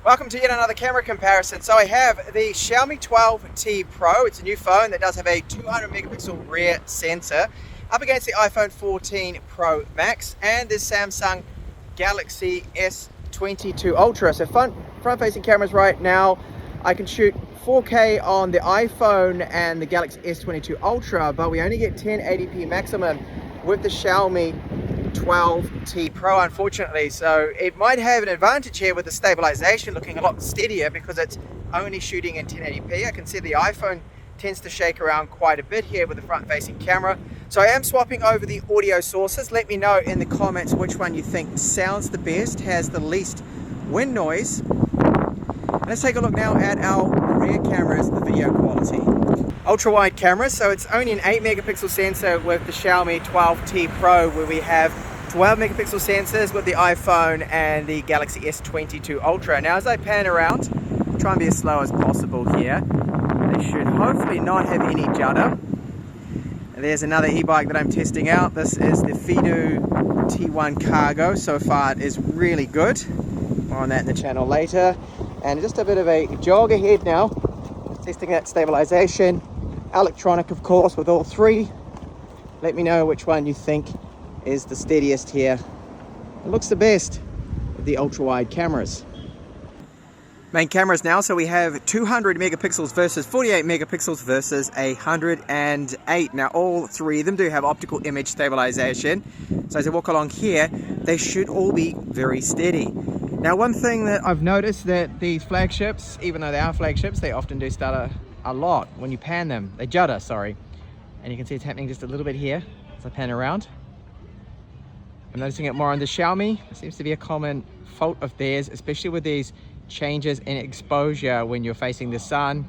Welcome to yet another camera comparison. So I have the Xiaomi 12T Pro. It's a new phone that does have a 200 megapixel rear sensor up against the iPhone 14 Pro Max and this Samsung Galaxy S22 Ultra. So front-facing cameras right now. I can shoot 4K on the iPhone and the Galaxy S22 Ultra, but we only get 1080p maximum with the Xiaomi 12T Pro, unfortunately. So it might have an advantage here with the stabilization looking a lot steadier because it's only shooting in 1080p. I can see the iPhone tends to shake around quite a bit here with the front-facing camera. So I am swapping over the audio sources. Let me know in the comments which one you think sounds the best, has the least wind noise. Let's take a look now at our rear cameras, the video quality. Ultra-wide camera, so it's only an 8 megapixel sensor with the Xiaomi 12T Pro, where we have 12 megapixel sensors with the iPhone and the Galaxy S22 Ultra. Now as I pan around, I'll try and be as slow as possible here. They should hopefully not have any judder. And there's another e-bike that I'm testing out. This is the Fidu T1 Cargo. So far it is really good. More on that in the channel later. And just a bit of a jog ahead now. Testing that stabilization. Electronic, of course, with all three. Let me know which one you think is the steadiest here. It looks the best with the ultra-wide cameras. Main cameras now, so we have 200 megapixels versus 48 megapixels versus 108. Now all three of them do have optical image stabilization. So as I walk along here, they should all be very steady. Now one thing that I've noticed that these flagships, even though they are flagships, they often do stutter a lot when you pan them. They judder, sorry. And you can see it's happening just a little bit here as I pan around. I'm noticing it more on the Xiaomi. It seems to be a common fault of theirs, especially with these changes in exposure when you're facing the sun.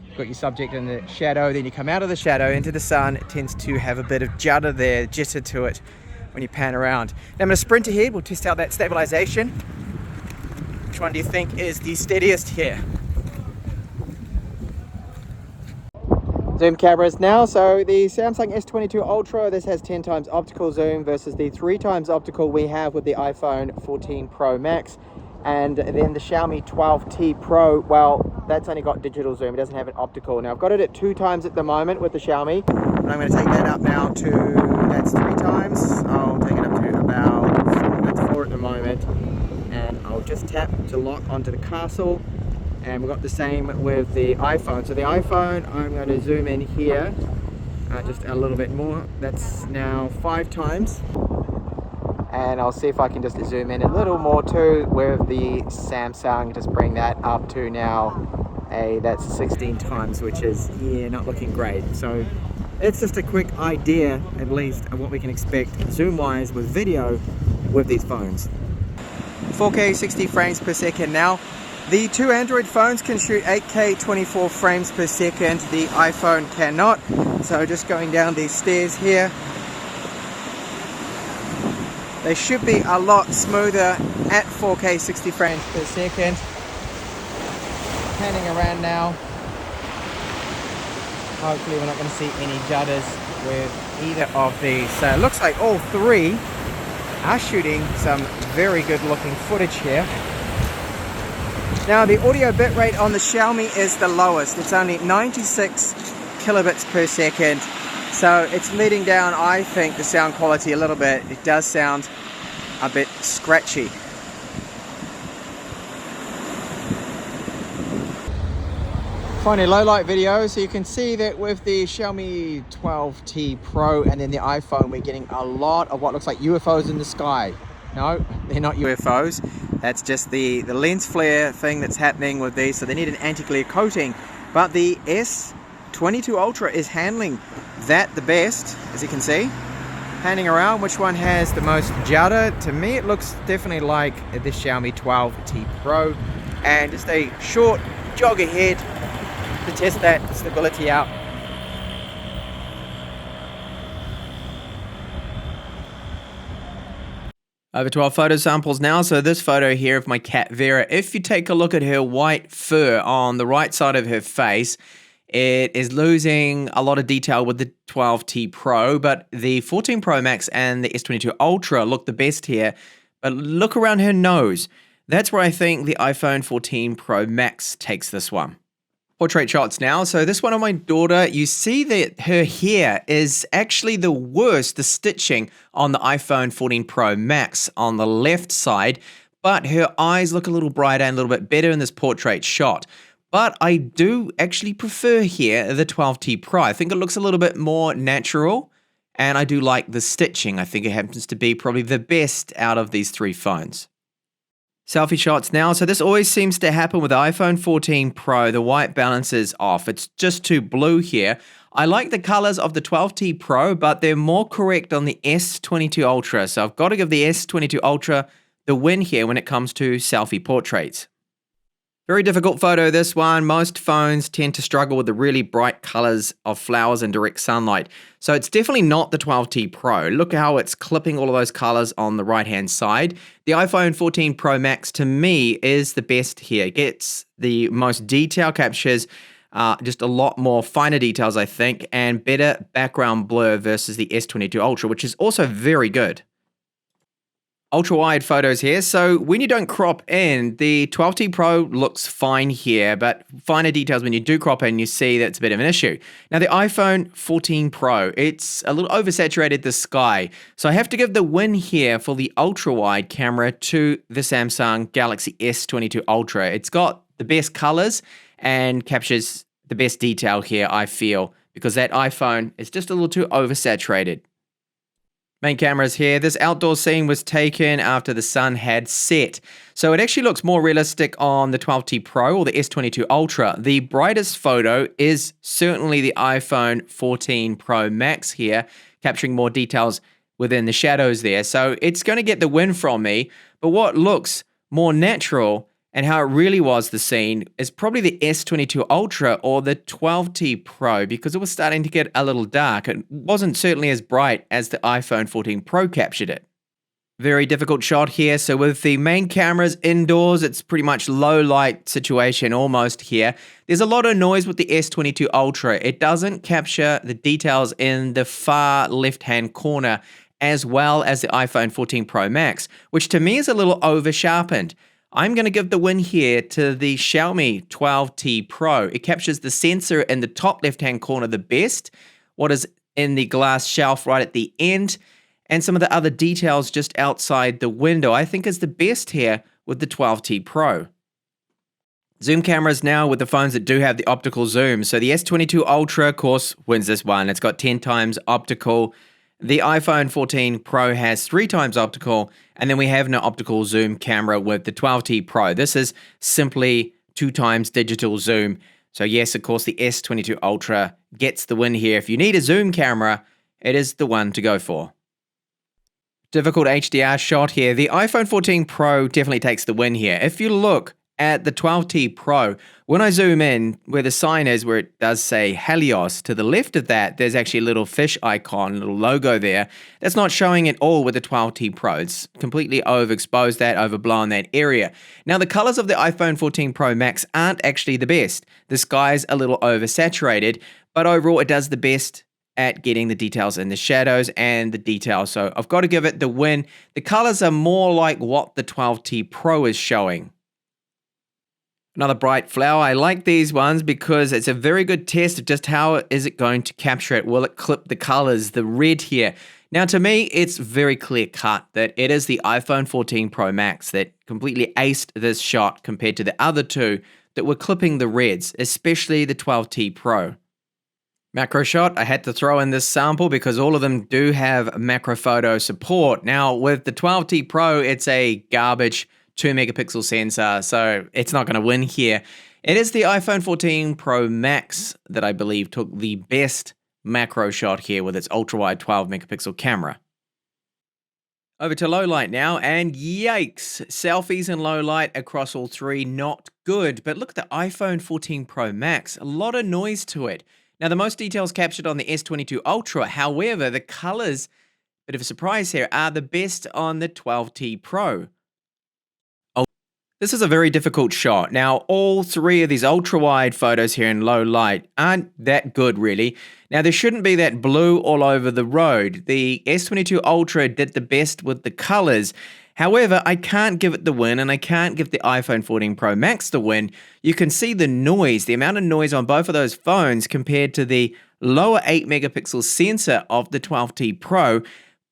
You've got your subject in the shadow, then you come out of the shadow into the sun. It tends to have a bit of judder there, jitter to it when you pan around. Now I'm going to sprint ahead. We'll test out that stabilization. Which one do you think is the steadiest here? Zoom cameras now. So the Samsung S22 Ultra, this has 10 times optical zoom versus the 3 times optical we have with the iPhone 14 Pro Max. And then the Xiaomi 12T Pro, well, that's only got digital zoom. It doesn't have an optical. Now I've got it at 2 times at the moment with the Xiaomi. But I'm going to take that up now to, that's 3 times. I'll take it up to about 4. That's 4 at the moment. And I'll just tap to lock onto the castle. And we've got the same with the iPhone. So the iPhone, I'm going to zoom in here just a little bit more. That's now 5 times. And I'll see if I can just zoom in a little more too with the Samsung. Just bring that up to now that's 16 times, which is, yeah, not looking great. So it's just a quick idea, at least, of what we can expect zoom-wise with video with these phones. 4K 60 frames per second now. The 2 Android phones can shoot 8K 24 frames per second. The iPhone cannot. So just going down these stairs here. They should be a lot smoother at 4K 60 frames per second. Panning around now. Hopefully we're not going to see any judders with either of these. So it looks like all three are shooting some very good looking footage here. Now the audio bitrate on the Xiaomi is the lowest. It's only 96 kilobits per second. So it's letting down, I think, the sound quality a little bit. It does sound a bit scratchy. Finally, low light video. So you can see that with the Xiaomi 12T Pro and then the iPhone, we're getting a lot of what looks like UFOs in the sky. No, they're not UFOs. That's just the lens flare thing that's happening with these. So they need an anti-glare coating. But the S22 Ultra is handling that the best, as you can see. Panning around, which one has the most judder? To me, it looks definitely like the Xiaomi 12T Pro. And just a short jog ahead to test that stability out. Over 12 photo samples now. So this photo here of my cat Vera, if you take a look at her white fur on the right side of her face, it is losing a lot of detail with the 12T Pro, but the 14 Pro Max and the S22 Ultra look the best here. But look around her nose. That's where I think the iPhone 14 Pro Max takes this one. Portrait shots now. So this one of my daughter, you see that her hair is actually the worst, the stitching on the iPhone 14 Pro Max on the left side, but her eyes look a little brighter and a little bit better in this portrait shot. But I do actually prefer here the 12T Pro. I think it looks a little bit more natural, and I do like the stitching. I think it happens to be probably the best out of these three phones. Selfie shots now. So this always seems to happen with the iPhone 14 Pro. The white balance is off. It's just too blue here. I like the colors of the 12T Pro, but they're more correct on the S22 Ultra. So I've got to give the S22 Ultra the win here when it comes to selfie portraits. Very difficult photo, this one. Most phones tend to struggle with the really bright colors of flowers and direct sunlight. So it's definitely not the 12T Pro. Look how it's clipping all of those colors on the right-hand side. The iPhone 14 Pro Max, to me, is the best here. It gets the most detail, captures just a lot more finer details, I think, and better background blur versus the S22 Ultra, which is also very good. Ultra-wide photos here. So when you don't crop in, the 12T Pro looks fine here, but finer details when you do crop in, you see that's a bit of an issue. Now the iPhone 14 Pro, it's a little oversaturated the sky. So I have to give the win here for the ultra-wide camera to the Samsung Galaxy S22 Ultra. It's got the best colors and captures the best detail here, I feel, because that iPhone is just a little too oversaturated. Main cameras here. This outdoor scene was taken after the sun had set. So it actually looks more realistic on the 12T Pro or the S22 Ultra. The brightest photo is certainly the iPhone 14 Pro Max here, capturing more details within the shadows there. So it's going to get the win from me. But what looks more natural and how it really was the scene is probably the S22 Ultra or the 12T Pro, because it was starting to get a little dark. It wasn't certainly as bright as the iPhone 14 Pro captured it. Very difficult shot here. So with the main cameras indoors, it's pretty much low light situation almost here. There's a lot of noise with the S22 Ultra. It doesn't capture the details in the far left-hand corner as well as the iPhone 14 Pro Max, which to me is a little over-sharpened. I'm going to give the win here to the Xiaomi 12T Pro. It captures the sensor in the top left-hand corner the best, what is in the glass shelf right at the end, and some of the other details just outside the window, I think is the best here with the 12T Pro. Zoom cameras now with the phones that do have the optical zoom. So the S22 Ultra, of course, wins this one. It's got 10 times optical. The iPhone 14 Pro has 3 times optical, and then we have no optical zoom camera with the 12T Pro. This is simply 2 times digital zoom. So yes, of course, the S22 Ultra gets the win here. If you need a zoom camera, it is the one to go for. Difficult HDR shot here. The iPhone 14 Pro definitely takes the win here. If you look at the 12T Pro, when I zoom in where the sign is, where it does say Helios, to the left of that, there's actually a little fish icon, a little logo there. That's not showing at all with the 12T Pro. It's completely overexposed that, overblown that area. Now, the colors of the iPhone 14 Pro Max aren't actually the best. The sky's a little oversaturated, but overall it does the best at getting the details in the shadows and the details. So I've got to give it the win. The colors are more like what the 12T Pro is showing. Another bright flower. I like these ones because it's a very good test of just how is it going to capture it. Will it clip the colors, the red here? Now, to me, it's very clear cut that it is the iPhone 14 Pro Max that completely aced this shot compared to the other two that were clipping the reds, especially the 12T Pro. Macro shot, I had to throw in this sample because all of them do have macro photo support. Now, with the 12T Pro, it's a garbage 2 megapixel sensor, so it's not going to win here. It is the iPhone 14 Pro Max that I believe took the best macro shot here with its ultra-wide 12 megapixel camera. Over to Lowlight now, and yikes, selfies in Lowlight across all three, not good. But look at the iPhone 14 Pro Max, a lot of noise to it. Now, the most details captured on the S22 Ultra, however, the colors, bit of a surprise here, are the best on the 12T Pro. This is a very difficult shot. Now, all three of these ultra-wide photos here in low light aren't that good, really. Now, there shouldn't be that blue all over the road. The S22 Ultra did the best with the colors. However, I can't give it the win, and I can't give the iPhone 14 Pro Max the win. You can see the noise, the amount of noise on both of those phones compared to the lower 8 megapixel sensor of the 12T Pro.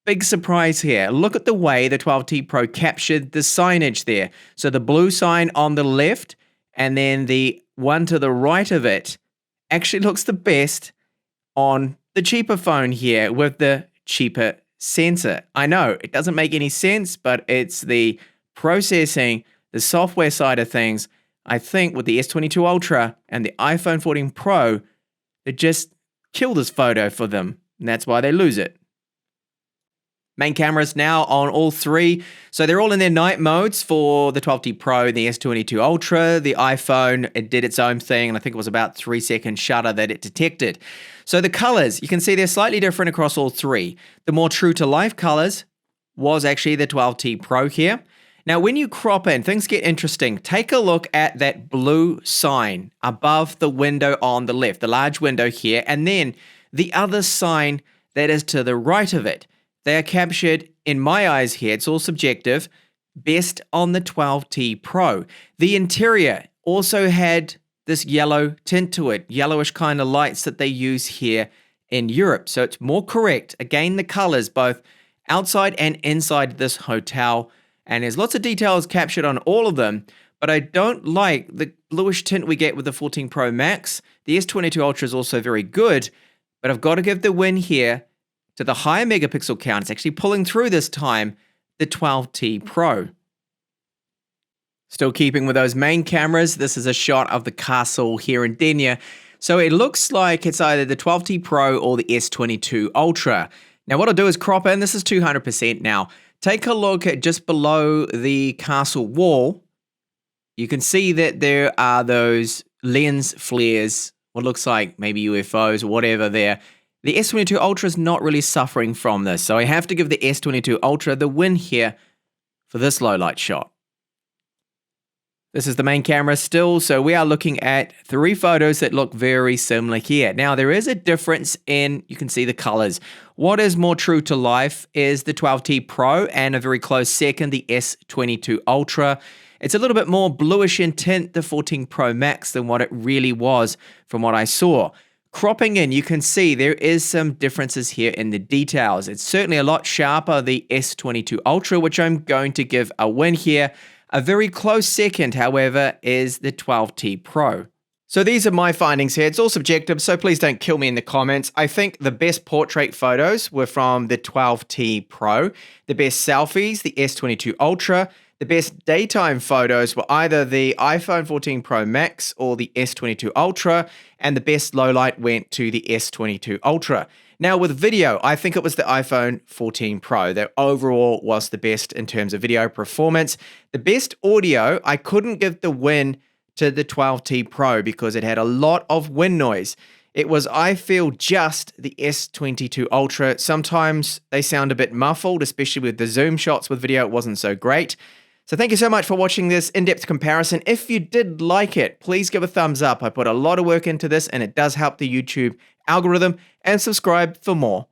Big surprise here. Look at the way the 12T Pro captured the signage there. So the blue sign on the left, and then the one to the right of it actually looks the best on the cheaper phone here with the cheaper sensor. I know it doesn't make any sense, but it's the processing, the software side of things. I think with the S22 Ultra and the iPhone 14 Pro, it just killed this photo for them, and that's why they lose it. Main cameras now on all three. So they're all in their night modes for the 12T Pro, the S22 Ultra, the iPhone. It did its own thing, and I think it was about 3-second shutter that it detected. So the colors, you can see they're slightly different across all three. The more true to life colors was actually the 12T Pro here. Now, when you crop in, things get interesting. Take a look at that blue sign above the window on the left, the large window here, and then the other sign that is to the right of it. They are captured, in my eyes here, it's all subjective, best on the 12T Pro. The interior also had this yellow tint to it, yellowish kind of lights that they use here in Europe. So it's more correct. Again, the colors, both outside and inside this hotel. And there's lots of details captured on all of them, but I don't like the bluish tint we get with the 14 Pro Max. The S22 Ultra is also very good, but I've got to give the win here to the higher megapixel count. It's actually pulling through this time, the 12T Pro. Still keeping with those main cameras, this is a shot of the castle here in Denia. So it looks like it's either the 12T Pro or the S22 Ultra. Now what I'll do is crop in, this is 200% now. Take a look at just below the castle wall. You can see that there are those lens flares, what looks like maybe UFOs or whatever there. The S22 Ultra is not really suffering from this, so I have to give the S22 Ultra the win here for this low light shot. This is the main camera still, so we are looking at three photos that look very similar here. Now, there is a difference in, you can see the colors. What is more true to life is the 12T Pro, and a very close second, the S22 Ultra. It's a little bit more bluish in tint, the 14 Pro Max, than what it really was from what I saw. Cropping in, you can see there is some differences here in the details. It's certainly a lot sharper, the S22 Ultra, which I'm going to give a win here. A very close second, however, is the 12T Pro. So these are my findings here. It's all subjective, so please don't kill me in the comments. I think the best portrait photos were from the 12T Pro. The best selfies, the S22 Ultra. The best daytime photos were either the iPhone 14 Pro Max or the S22 Ultra, and the best low light went to the S22 Ultra. Now with video, I think it was the iPhone 14 Pro that overall was the best in terms of video performance. The best audio, I couldn't give the win to the 12T Pro because it had a lot of wind noise. It was, I feel, just the S22 Ultra. Sometimes they sound a bit muffled, especially with the zoom shots with video, it wasn't so great. So thank you so much for watching this in-depth comparison. If you did like it, please give a thumbs up. I put a lot of work into this and it does help the YouTube algorithm, and subscribe for more.